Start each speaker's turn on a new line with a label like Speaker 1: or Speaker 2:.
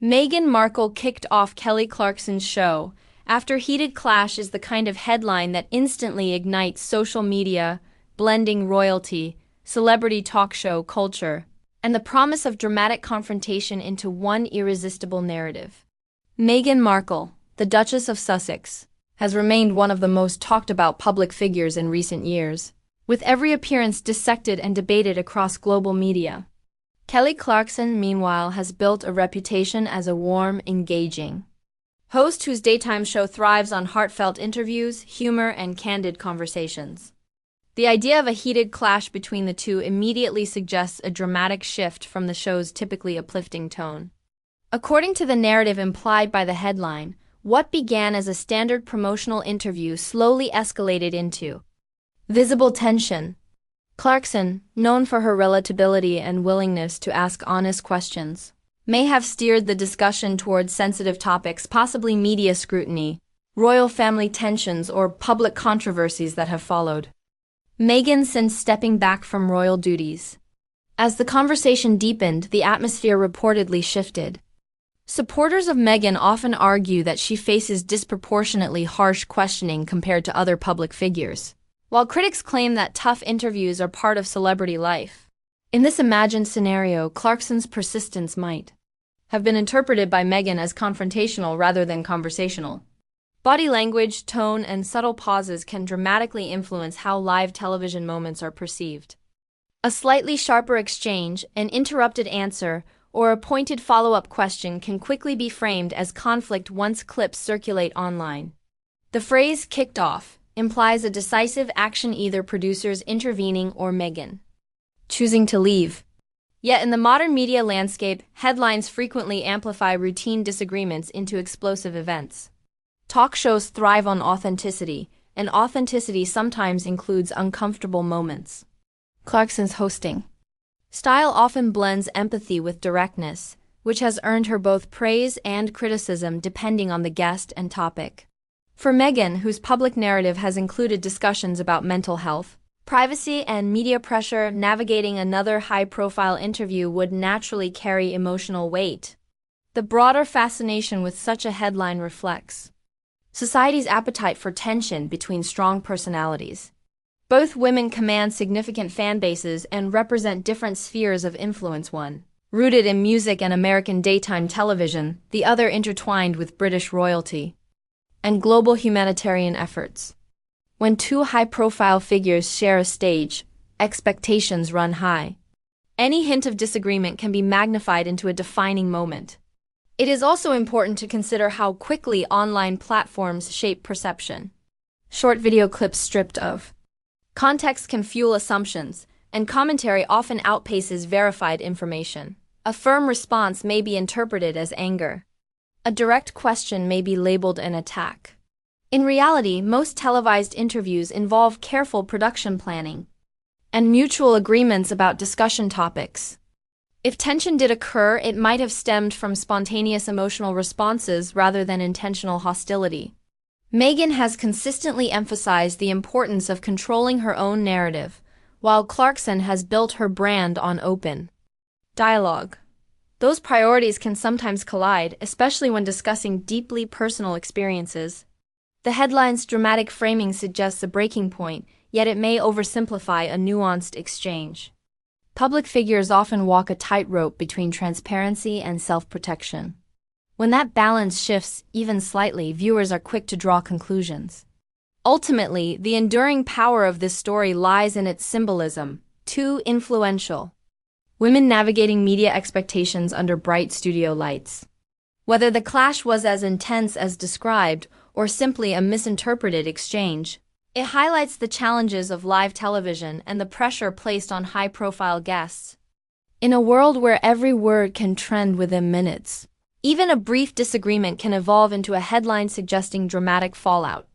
Speaker 1: Meghan Markle kicked off Kelly Clarkson's show. After heated clash is the kind of headline that instantly ignites social media, blending royalty, celebrity talk show culture, and the promise of dramatic confrontation into one irresistible narrative. Meghan Markle, the Duchess of Sussex, has remained one of the most talked about public figures in recent years, with every appearance dissected and debated across global media. Kelly Clarkson, meanwhile, has built a reputation as a warm, engaging host whose daytime show thrives on heartfelt interviews, humor, and candid conversations. The idea of a heated clash between the two immediately suggests a dramatic shift from the show's typically uplifting tone. According to the narrative implied by the headline, what began as a standard promotional interview slowly escalated into visible tension. Clarkson, known for her relatability and willingness to ask honest questions, may have steered the discussion towards sensitive topics, possibly media scrutiny, royal family tensions, or public controversies that have followed. Meghan since stepping back from royal duties. As the conversation deepened, the atmosphere reportedly shifted. Supporters of Meghan often argue that she faces disproportionately harsh questioning compared to other public figures, while critics claim that tough interviews are part of celebrity life. In this imagined scenario, Clarkson's persistence might have been interpreted by Meghan as confrontational rather than conversational. Body language, tone, and subtle pauses can dramatically influence how live television moments are perceived. A slightly sharper exchange, an interrupted answer, or a pointed follow-up question can quickly be framed as conflict once clips circulate online. The phrase "kicked off" implies a decisive action, either producers intervening or Meghan choosing to leave. Yet in the modern media landscape, headlines frequently amplify routine disagreements into explosive events. Talk shows thrive on authenticity, and authenticity sometimes includes uncomfortable moments. Clarkson's hosting style often blends empathy with directness, which has earned her both praise and criticism depending on the guest and topic. For Meghan, whose public narrative has included discussions about mental health, privacy, and media pressure, navigating another high-profile interview would naturally carry emotional weight. The broader fascination with such a headline reflects society's appetite for tension between strong personalities. Both women command significant fan bases and represent different spheres of influence, one rooted in music and American daytime television, the other intertwined with British royalty and global humanitarian efforts. When two high-profile figures share a stage, expectations run high. Any hint of disagreement can be magnified into a defining moment. It is also important to consider how quickly online platforms shape perception. Short video clips stripped of context can fuel assumptions, and commentary often outpaces verified information. A firm response may be interpreted as anger. A direct question may be labeled an attack. In reality, most televised interviews involve careful production planning and mutual agreements about discussion topics. If tension did occur, it might have stemmed from spontaneous emotional responses rather than intentional hostility. Meghan has consistently emphasized the importance of controlling her own narrative, while Clarkson has built her brand on open dialogue. Those priorities can sometimes collide, especially when discussing deeply personal experiences. The headline's dramatic framing suggests a breaking point, yet it may oversimplify a nuanced exchange. Public figures often walk a tightrope between transparency and self-protection. When that balance shifts even slightly, viewers are quick to draw conclusions. Ultimately, the enduring power of this story lies in its symbolism, too influential. Women navigating media expectations under bright studio lights. Whether the clash was as intense as described or simply a misinterpreted exchange, it highlights the challenges of live television and the pressure placed on high-profile guests. In a world where every word can trend within minutes, even a brief disagreement can evolve into a headline suggesting dramatic fallout.